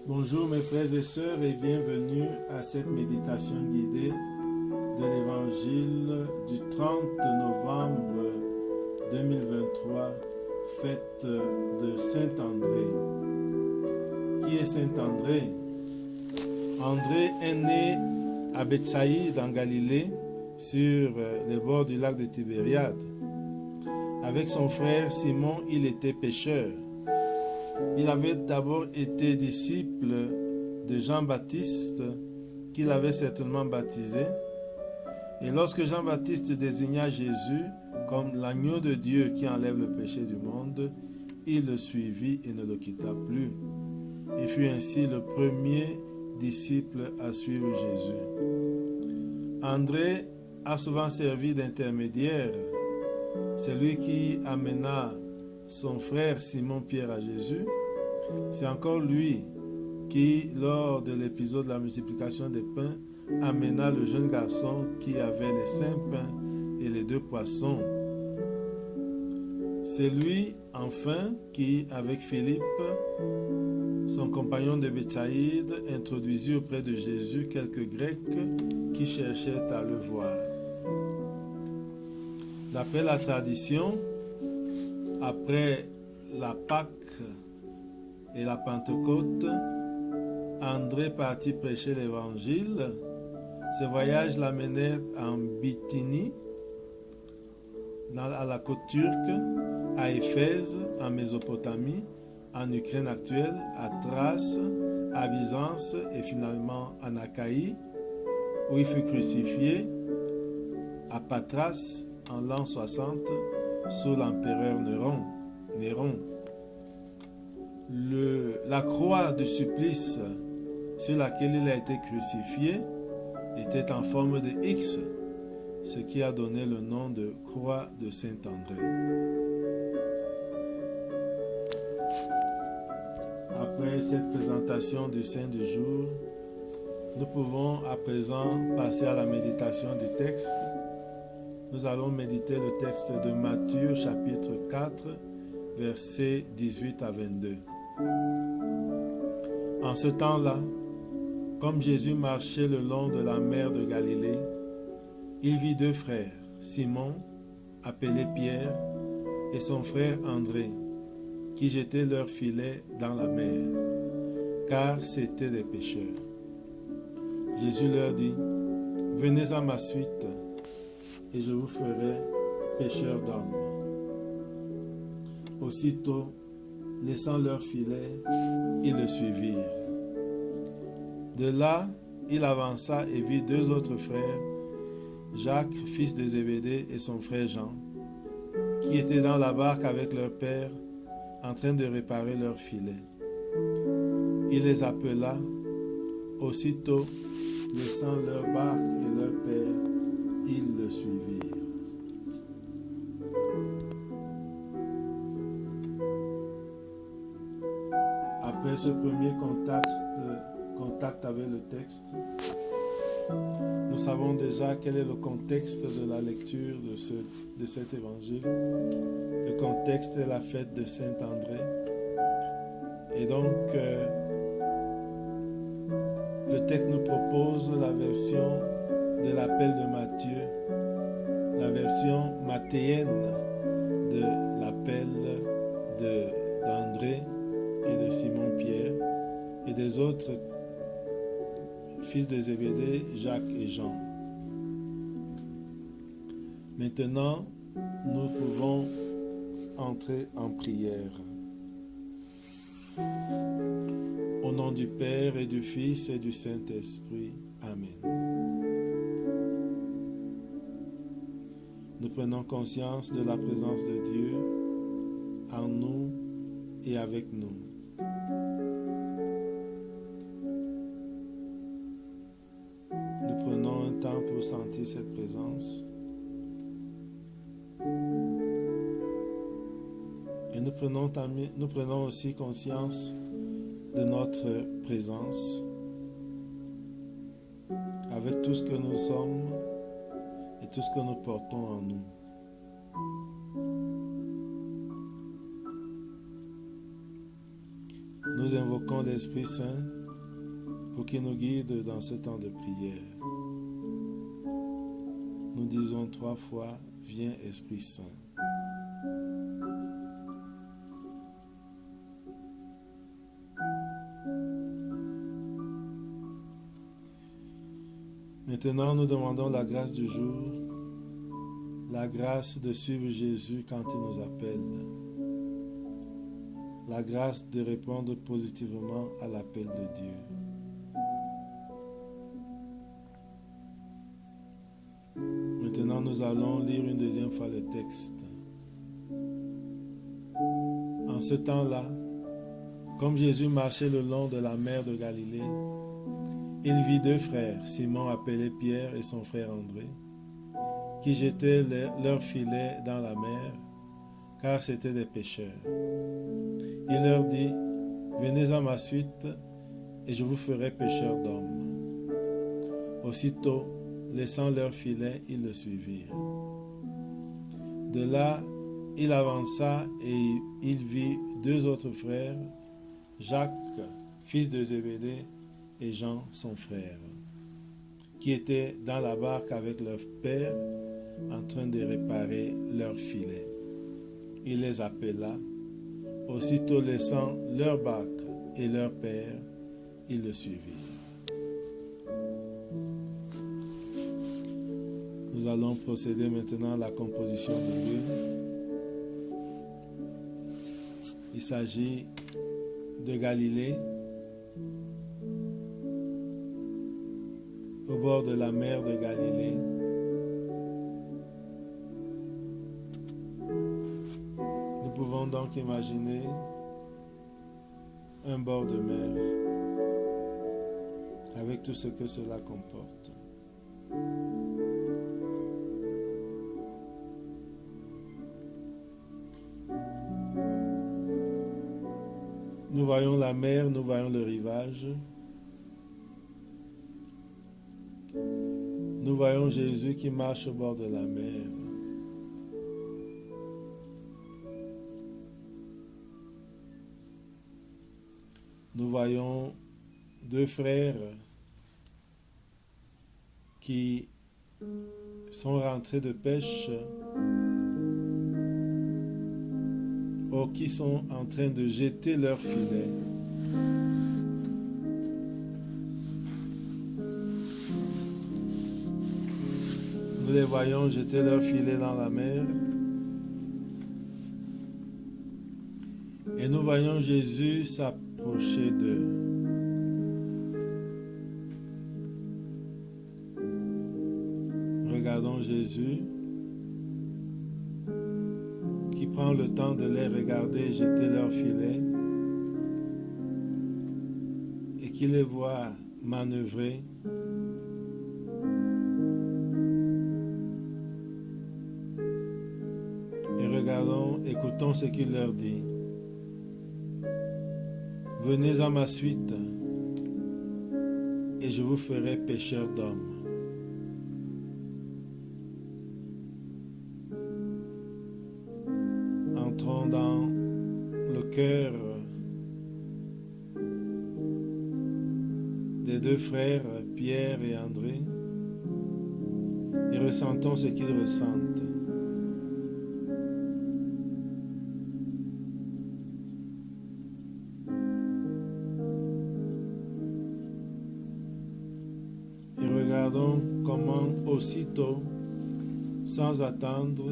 Bonjour mes frères et sœurs et bienvenue à cette méditation guidée de l'évangile du 30 novembre 2023, fête de Saint-André. Qui est Saint-André? André est né à Bethsaïde en Galilée, sur les bords du lac de Tibériade. Avec son frère Simon, il était pêcheur. Il avait d'abord été disciple de Jean-Baptiste, qu'il avait certainement baptisé. Et lorsque Jean-Baptiste désigna Jésus comme l'agneau de Dieu qui enlève le péché du monde, il le suivit et ne le quitta plus. Il fut ainsi le premier disciple à suivre Jésus. André a souvent servi d'intermédiaire. C'est lui qui amena son frère Simon-Pierre à Jésus. C'est encore lui qui, lors de l'épisode de la multiplication des pains, amena le jeune garçon qui avait les 5 pains et les 2 poissons. C'est lui, enfin, qui, avec Philippe, son compagnon de Bethsaïde, introduisit auprès de Jésus quelques Grecs qui cherchaient à le voir. D'après la tradition, après la Pâque et la Pentecôte, André partit prêcher l'évangile. Ce voyage l'amenait en Bithynie, à la côte turque, à Éphèse, en Mésopotamie, en Ukraine actuelle, à Thrace, à Byzance et finalement en Achaïe, où il fut crucifié, à Patras en l'an 60 sous l'empereur Néron. La croix de supplice sur laquelle il a été crucifié était en forme de X, ce qui a donné le nom de croix de Saint-André. Après cette présentation du Saint du jour, nous pouvons à présent passer à la méditation du texte. Nous allons méditer le texte de Matthieu chapitre 4, versets 18 à 22. En ce temps-là, comme Jésus marchait le long de la mer de Galilée, il vit 2 frères, Simon, appelé Pierre, et son frère André, qui jetaient leurs filets dans la mer, car c'étaient des pêcheurs. Jésus leur dit, « Venez à ma suite, et je vous ferai pêcheurs d'hommes. » Aussitôt, laissant leurs filets, ils le suivirent. De là, il avança et vit 2 autres frères, Jacques, fils de Zébédée, et son frère Jean, qui étaient dans la barque avec leur père, en train de réparer leurs filets. Il les appela. Aussitôt, laissant leur barque et leur père, ils le suivirent. Après ce premier contact avec le texte, nous savons déjà quel est le contexte de la lecture de cet évangile. Le contexte est la fête de Saint-André. Et donc, le texte nous propose la version de l'appel de Matthieu, la version mathéenne de l'appel d'André et de Simon-Pierre et des autres fils de Zébédée, Jacques et Jean. Maintenant, nous pouvons entrer en prière. Au nom du Père et du Fils et du Saint-Esprit. Amen. Nous prenons conscience de la présence de Dieu en nous et avec nous. Nous prenons un temps pour sentir cette présence. Et nous prenons aussi conscience de notre présence avec tout ce que nous sommes et tout ce que nous portons en nous. nous invoquons l'Esprit Saint pour qu'il nous guide dans ce temps de prière. Nous disons 3 fois, viens Esprit Saint. Maintenant, nous demandons la grâce du jour, la grâce de suivre Jésus quand il nous appelle, la grâce de répondre positivement à l'appel de Dieu. Maintenant, nous allons lire une deuxième fois le texte. En ce temps-là, comme Jésus marchait le long de la mer de Galilée, il vit 2 frères, Simon appelé Pierre et son frère André, qui jetaient leurs filets dans la mer, car c'étaient des pêcheurs. Il leur dit, venez à ma suite, et je vous ferai pêcheurs d'hommes. Aussitôt, laissant leurs filets, ils le suivirent. De là, il avança et il vit 2 autres frères, Jacques, fils de Zébédée, et Jean, son frère, qui étaient dans la barque avec leur père, en train de réparer leurs filets. Il les appela. Aussitôt laissant leur barque et leur père, ils le suivirent. Nous allons procéder maintenant à la composition de l'huile. Il s'agit de Galilée, au bord de la mer de Galilée. Nous pouvons donc imaginer un bord de mer avec tout ce que cela comporte. Nous voyons la mer, nous voyons le rivage. Nous voyons Jésus qui marche au bord de la mer. Nous voyons 2 frères qui sont rentrés de pêche ou qui sont en train de jeter leurs filets. Nous les voyons jeter leurs filets dans la mer. Et nous voyons Jésus s'approcher d'eux. Regardons Jésus qui prend le temps de les regarder et jeter leurs filets et qui les voit manœuvrer. Et regardons, écoutons ce qu'il leur dit. Venez à ma suite et je vous ferai pêcheurs d'hommes. Entrons dans le cœur des 2 frères, Pierre et André, et ressentons ce qu'ils ressentent. Et regardons comment aussitôt, sans attendre,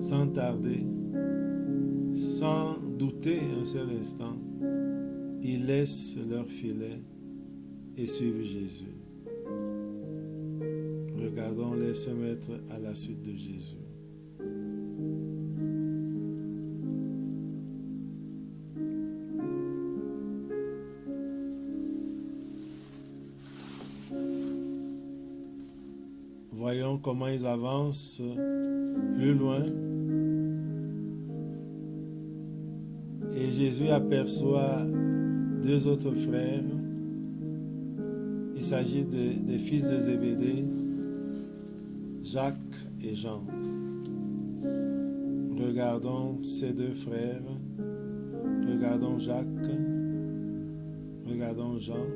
sans tarder, sans douter un seul instant, ils laissent leur filet et suivent Jésus. Regardons-les se mettre à la suite de Jésus. Voyons comment ils avancent plus loin. Et Jésus aperçoit 2 autres frères. Il s'agit des fils de Zébédée, Jacques et Jean. Regardons ces 2 frères. Regardons Jacques Regardons Jean.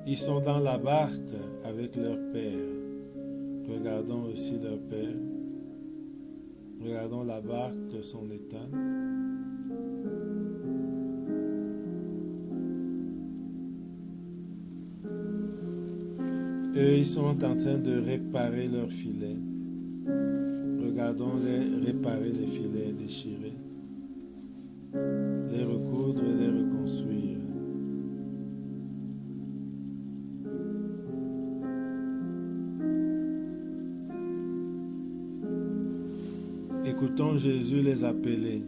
Ils sont dans la barque avec leur père. Regardons aussi leur père. Regardons la barque, son état. Eux, ils sont en train de réparer leur filet. Regardons-les réparer les filets déchirés, les recoudre et les reconstruire. Écoutons Jésus les appeler.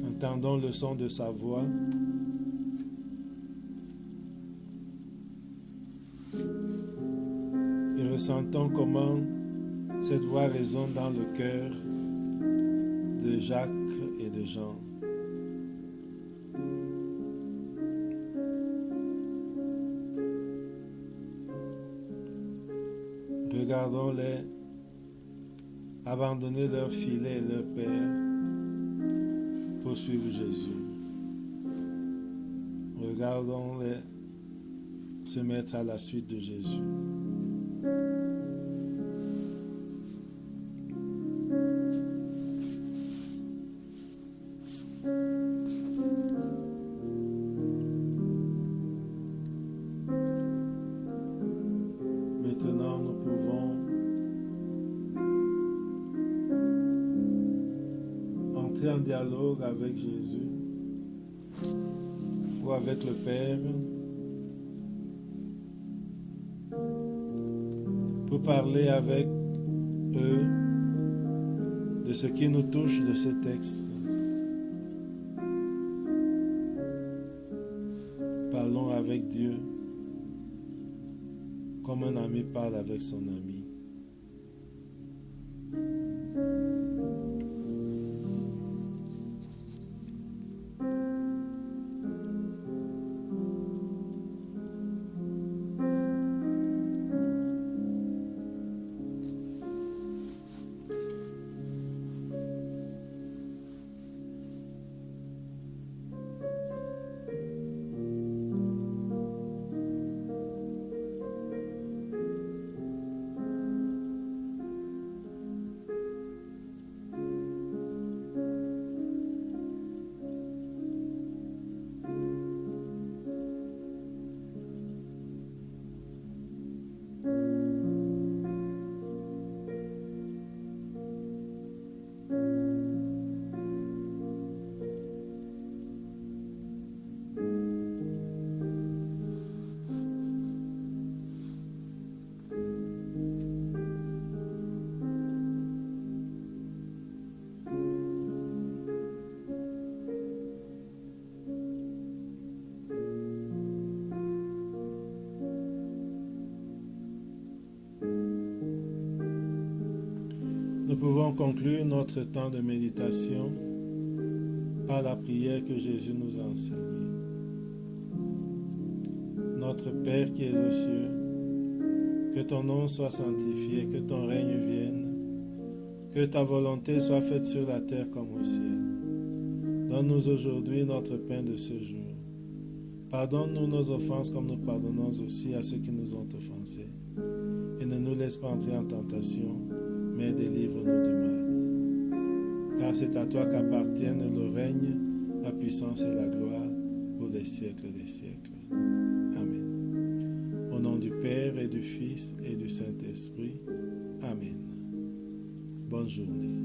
Entendons le son de sa voix. Et ressentons comment cette voix résonne dans le cœur de Jacques et de Jean. Regardons-les abandonner leur filet et leur père pour suivre Jésus. Regardons-les se mettre à la suite de Jésus. Maintenant, nous pouvons entrer en dialogue avec Jésus ou avec le Père pour parler avec eux de ce qui nous touche de ce texte. Parlons avec Dieu comme un ami parle avec son ami. Nous pouvons conclure notre temps de méditation par la prière que Jésus nous a enseignée. Notre Père qui es aux cieux, que ton nom soit sanctifié, que ton règne vienne, que ta volonté soit faite sur la terre comme au ciel. Donne-nous aujourd'hui notre pain de ce jour. Pardonne-nous nos offenses comme nous pardonnons aussi à ceux qui nous ont offensés. Et ne nous laisse pas entrer en tentation, mais délivre-nous du mal. Car c'est à toi qu'appartiennent le règne, la puissance et la gloire pour les siècles des siècles. Amen. Au nom du Père et du Fils et du Saint-Esprit. Amen. Bonne journée.